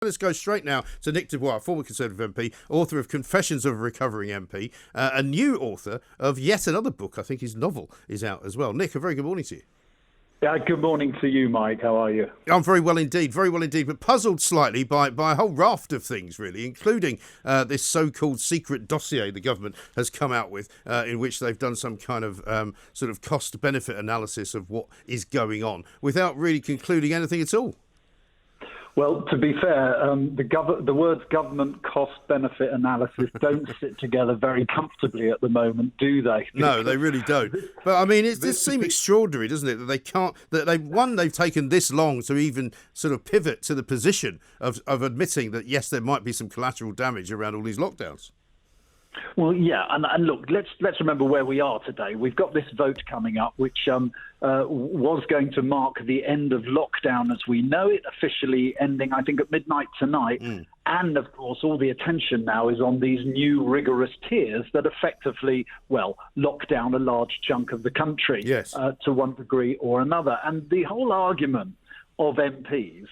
Let's go straight now to Nick Bois, former Conservative MP, author of Confessions of a Recovering MP, a new author of yet another book. I think his novel is out as well. Nick, a very good morning to you. Yeah, good morning to you, Mike. How are you? I'm very well indeed, but puzzled slightly by a whole raft of things, really, including this so-called secret dossier the government has come out with, in which they've done some kind of sort of cost-benefit analysis of what is going on, without really concluding anything at all. Well, to be fair, the words government cost-benefit analysis don't sit together very comfortably at the moment, do they? No, they really don't. But I mean, it does seem extraordinary, doesn't it, that they can't, they've taken this long to even sort of pivot to the position of admitting that, yes, there might be some collateral damage around all these lockdowns. Well, yeah, and look, let's remember where we are today. We've got this vote coming up, which was going to mark the end of lockdown as we know it, officially ending, I think, at midnight tonight. And, of course, all the attention now is on these new rigorous tiers that effectively, well, lock down a large chunk of the country to one degree or another. And the whole argument of MPs,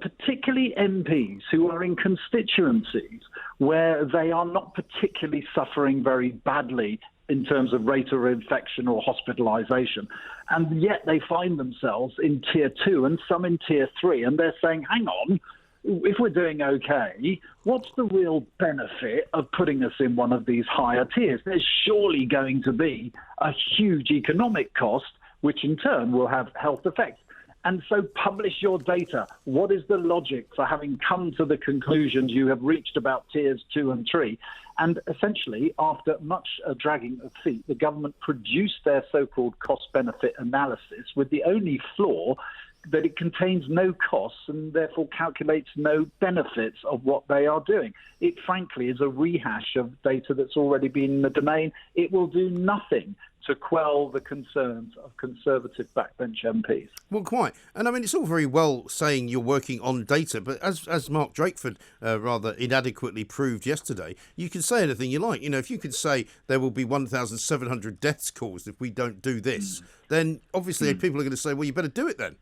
particularly MPs who are in constituencies where they are not particularly suffering very badly in terms of rate of infection or hospitalisation, and yet they find themselves in tier 2 and some in tier 3, and they're saying, hang on, if we're doing okay, what's the real benefit of putting us in one of these higher tiers? There's surely going to be a huge economic cost, which in turn will have health effects. And so publish your data. What is the logic for having come to the conclusions you have reached about tiers 2 and 3? And essentially, after much dragging of feet, the government produced their so-called cost-benefit analysis with the only flaw that it contains no costs and therefore calculates no benefits of what they are doing. It frankly is a rehash of data that's already been in the domain. It will do nothing to quell the concerns of Conservative backbench MPs. Well, quite. And I mean, it's all very well saying you're working on data, but as Mark Drakeford rather inadequately proved yesterday, you can say anything you like. You know, if you could say there will be 1,700 deaths caused if we don't do this, then obviously people are going to say, well, you better do it then.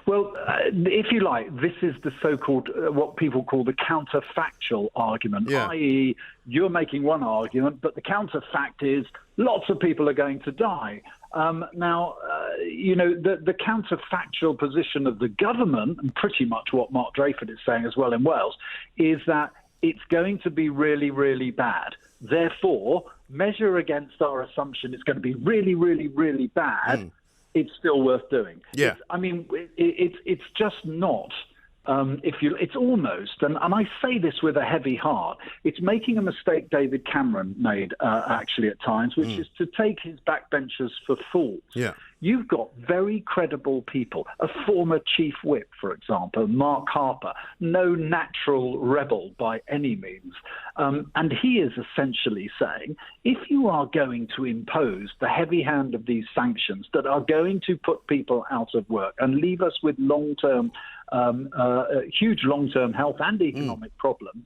Well, if you like, this is the so-called, what people call the counterfactual argument, i.e. you're making one argument, but the counterfact is lots of people are going to die. Now, the counterfactual position of the government, and pretty much what Mark Drakeford is saying as well in Wales, is that it's going to be really, really bad. Therefore, measure against our assumption it's going to be really, really, really bad. It's still worth doing. Yeah. It's just not. It's almost, and I say this with a heavy heart, it's making a mistake David Cameron made actually at times, which is to take his backbenchers for fools. Yeah. You've got very credible people, a former chief whip, for example, Mark Harper, no natural rebel by any means. And he is essentially saying, if you are going to impose the heavy hand of these sanctions that are going to put people out of work and leave us with huge long-term health and economic problems,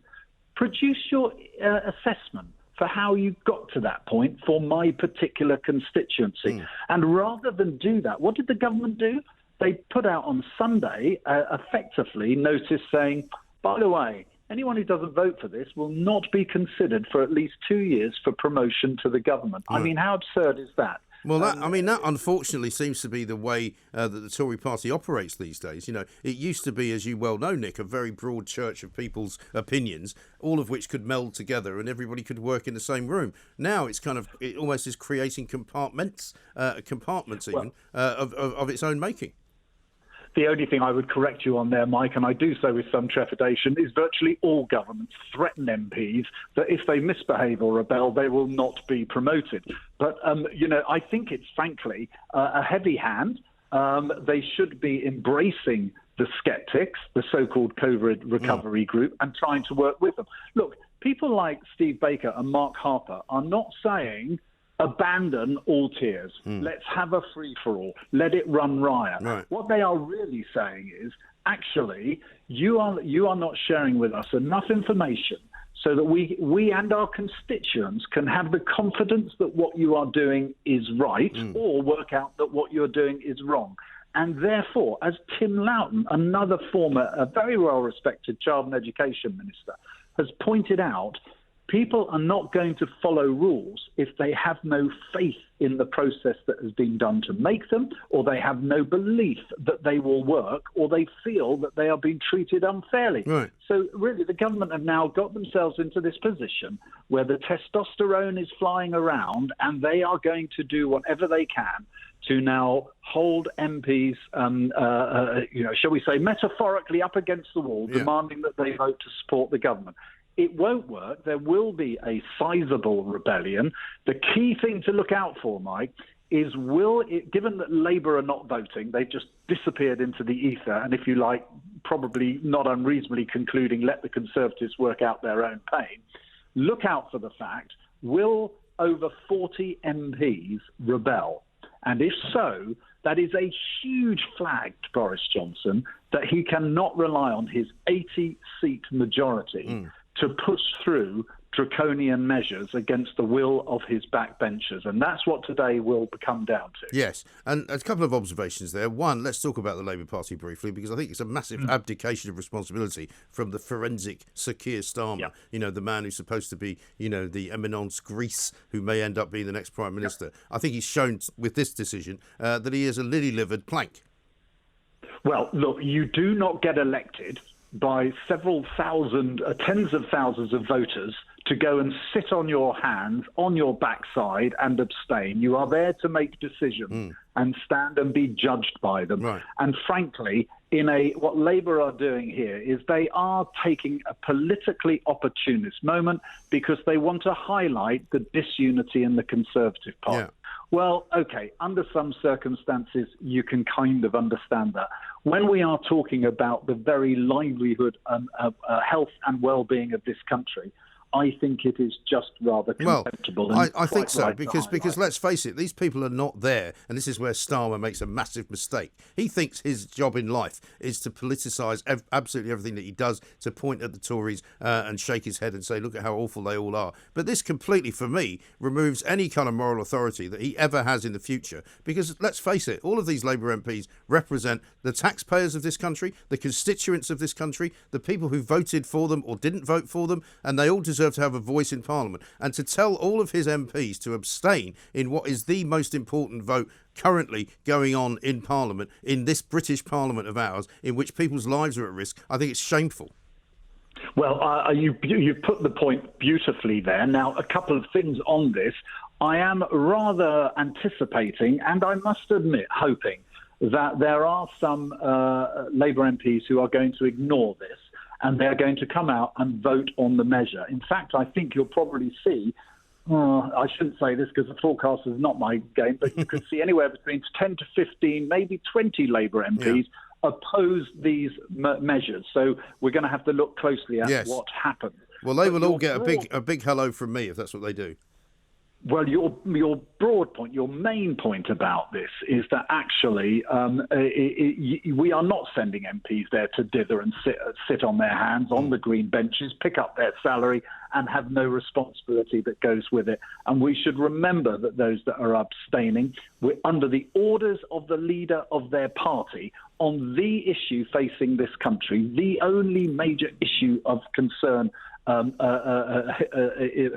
produce your assessment for how you got to that point for my particular constituency. And rather than do that, what did the government do? They put out on Sunday, effectively, notice saying, by the way, anyone who doesn't vote for this will not be considered for at least 2 years for promotion to the government. I mean, how absurd is that? Well, that unfortunately seems to be the way that the Tory party operates these days. You know, it used to be, as you well know, Nick, a very broad church of people's opinions, all of which could meld together and everybody could work in the same room. Now it almost is creating compartments even of its own making. The only thing I would correct you on there, Mike, and I do so with some trepidation, is virtually all governments threaten MPs that if they misbehave or rebel, they will not be promoted. But, I think it's frankly a heavy hand. They should be embracing the skeptics, the so-called COVID recovery group, and trying to work with them. Look, people like Steve Baker and Mark Harper are not saying abandon all tiers. Let's have a free-for-all. Let it run riot. Right. What they are really saying is, actually, you are not sharing with us enough information so that we and our constituents can have the confidence that what you are doing is right or work out that what you're doing is wrong. And therefore, as Tim Loughton, another former, a very well-respected child and education minister, has pointed out, people are not going to follow rules if they have no faith in the process that has been done to make them, or they have no belief that they will work, or they feel that they are being treated unfairly. Right. So really, the government have now got themselves into this position where the testosterone is flying around, and they are going to do whatever they can to now hold MPs, shall we say, metaphorically up against the wall, demanding that they vote to support the government. It won't work. There will be a sizable rebellion. The key thing to look out for, Mike, is given that Labour are not voting, they've just disappeared into the ether, and if you like, probably not unreasonably concluding, let the Conservatives work out their own pain. Look out for the fact, will over 40 MPs rebel? And if so, that is a huge flag to Boris Johnson that he cannot rely on his 80-seat majority to push through draconian measures against the will of his backbenchers. And that's what today will come down to. Yes, and a couple of observations there. One, let's talk about the Labour Party briefly, because I think it's a massive abdication of responsibility from the forensic Sir Keir Starmer, the man who's supposed to be, the eminence grise who may end up being the next Prime Minister. I think he's shown with this decision that he is a lily-livered plank. Well, look, you do not get elected by several thousand, tens of thousands of voters to go and sit on your hands, on your backside and abstain. You are there to make decisions and stand and be judged by them. Right. And frankly, what Labour are doing here is they are taking a politically opportunist moment because they want to highlight the disunity in the Conservative Party. Yeah. Well, okay, under some circumstances, you can kind of understand that. When we are talking about the very livelihood and health and well-being of this country, I think it is just rather contemptible. Well, I think so, because let's face it, these people are not there, and this is where Starmer makes a massive mistake. He thinks his job in life is to politicise absolutely everything that he does, to point at the Tories and shake his head and say, look at how awful they all are. But this completely, for me, removes any kind of moral authority that he ever has in the future, because let's face it, all of these Labour MPs represent the taxpayers of this country, the constituents of this country, the people who voted for them or didn't vote for them, and they all deserve to have a voice in Parliament. And to tell all of his MPs to abstain in what is the most important vote currently going on in Parliament, in this British Parliament of ours, in which people's lives are at risk, I think it's shameful. Well, you put the point beautifully there. Now, a couple of things on this. I am rather anticipating, and I must admit, hoping, that there are some Labour MPs who are going to ignore this, and they're going to come out and vote on the measure. In fact, I think you'll probably see, I shouldn't say this because the forecast is not my game, but you could see anywhere between 10 to 15, maybe 20 Labour MPs oppose these measures. So we're going to have to look closely at what happens. Well, they will all get a big hello from me if that's what they do. Well, your broad point, your main point about this is that actually we are not sending MPs there to dither and sit on their hands on the green benches, pick up their salary and have no responsibility that goes with it. And we should remember that those that are abstaining, we're under the orders of the leader of their party on the issue facing this country, the only major issue of concern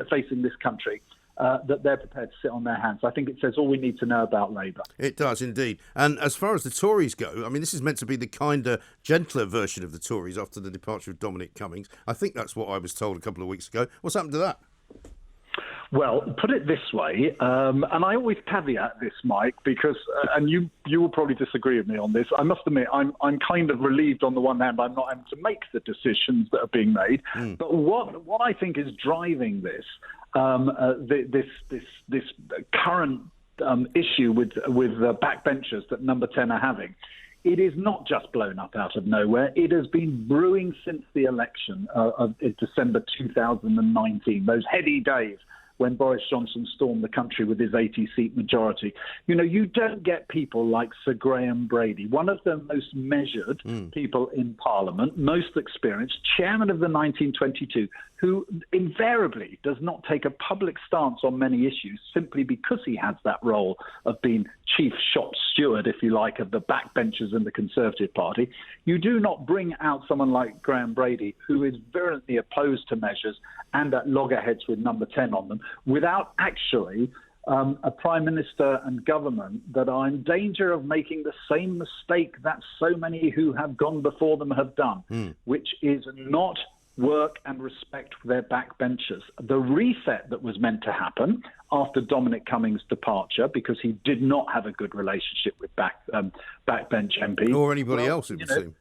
facing this country. That they're prepared to sit on their hands. I think it says all we need to know about Labour. It does indeed. And as far as the Tories go, I mean, this is meant to be the kinder, gentler version of the Tories after the departure of Dominic Cummings. I think that's what I was told a couple of weeks ago. What's happened to that? Well, put it this way, and I always caveat this, Mike, because, and you will probably disagree with me on this, I must admit, I'm kind of relieved on the one hand I'm not having to make the decisions that are being made. But what I think is driving this, this current issue with backbenchers that Number 10 are having, it is not just blown up out of nowhere. It has been brewing since the election of December 2019, those heady days when Boris Johnson stormed the country with his 80-seat majority. You don't get people like Sir Graham Brady, one of the most measured people in Parliament, most experienced, chairman of the 1922, who invariably does not take a public stance on many issues simply because he has that role of being chief shop steward, if you like, of the backbenchers in the Conservative Party. You do not bring out someone like Graham Brady, who is virulently opposed to measures and at loggerheads with number 10 on them, without actually a Prime Minister and government that are in danger of making the same mistake that so many who have gone before them have done, which is not work and respect for their backbenchers. The reset that was meant to happen after Dominic Cummings' departure, because he did not have a good relationship with backbench MPs. Or anybody else, it would seem.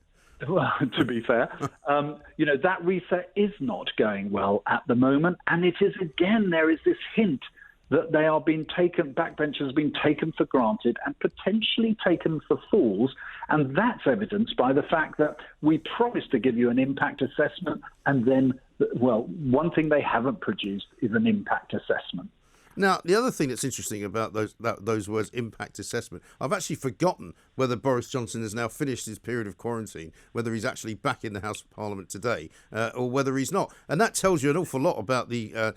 Well, to be fair, that reset is not going well at the moment. And it is, again, there is this hint that they are being taken, backbenchers being taken for granted and potentially taken for fools. And that's evidenced by the fact that we promised to give you an impact assessment, and then, one thing they haven't produced is an impact assessment. Now, the other thing that's interesting about those words, impact assessment, I've actually forgotten whether Boris Johnson has now finished his period of quarantine, whether he's actually back in the House of Parliament today, or whether he's not. And that tells you an awful lot about the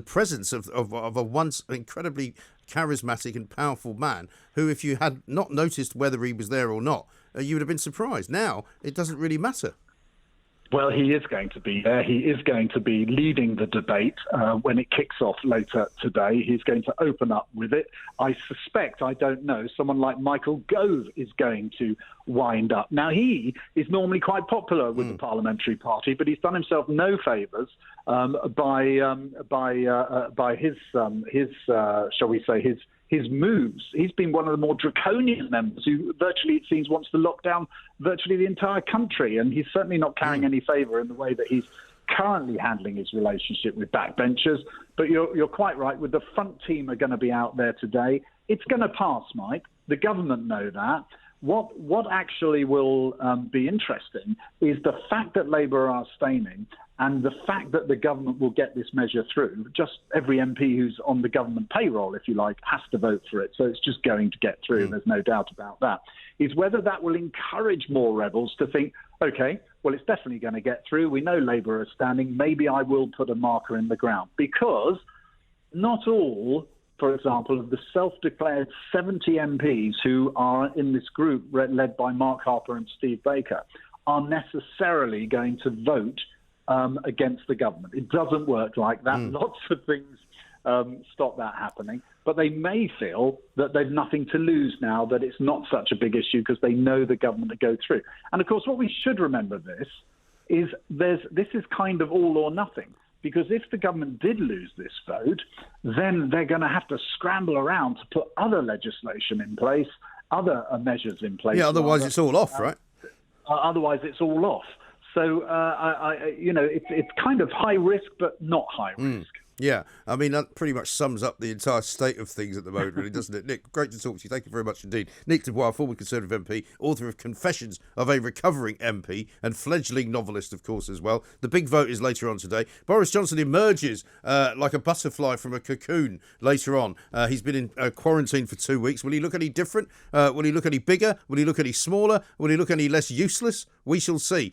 presence of a once incredibly charismatic and powerful man who, if you had not noticed whether he was there or not, you would have been surprised. Now, it doesn't really matter. Well, he is going to be there. He is going to be leading the debate when it kicks off later today. He's going to open up with it. I suspect, I don't know, someone like Michael Gove is going to wind up. Now, he is normally quite popular with the parliamentary party, but he's done himself no favours by his shall we say, his moves. He's been one of the more draconian members who virtually, it seems, wants to lock down virtually the entire country. And he's certainly not carrying any favour in the way that he's currently handling his relationship with backbenchers. But you're quite right. With the front team are going to be out there today. It's going to pass, Mike. The government know that. What actually will be interesting is the fact that Labour are abstaining, and the fact that the government will get this measure through. Just every MP who's on the government payroll, if you like, has to vote for it. So it's just going to get through. There's no doubt about that. Is whether that will encourage more rebels to think, OK, well, it's definitely going to get through. We know Labour are standing. Maybe I will put a marker in the ground. Because not all, for example, of the self-declared 70 MPs who are in this group led by Mark Harper and Steve Baker are necessarily going to vote against the government. It doesn't work like that. Lots of things stop that happening. But they may feel that they've nothing to lose now, that it's not such a big issue because they know the government to go through. And, of course, what we should remember is this is kind of all or nothing. Because if the government did lose this vote, then they're going to have to scramble around to put other legislation in place, other measures in place. Yeah, otherwise it's all off, right? Otherwise it's all off. So, it's kind of high risk, but not high risk. Yeah, I mean, that pretty much sums up the entire state of things at the moment, really, doesn't it? Nick, great to talk to you. Thank you very much indeed. Nick Dubois, former Conservative MP, author of Confessions of a Recovering MP, and fledgling novelist, of course, as well. The big vote is later on today. Boris Johnson emerges like a butterfly from a cocoon later on. He's been in quarantine for 2 weeks. Will he look any different? Will he look any bigger? Will he look any smaller? Will he look any less useless? We shall see.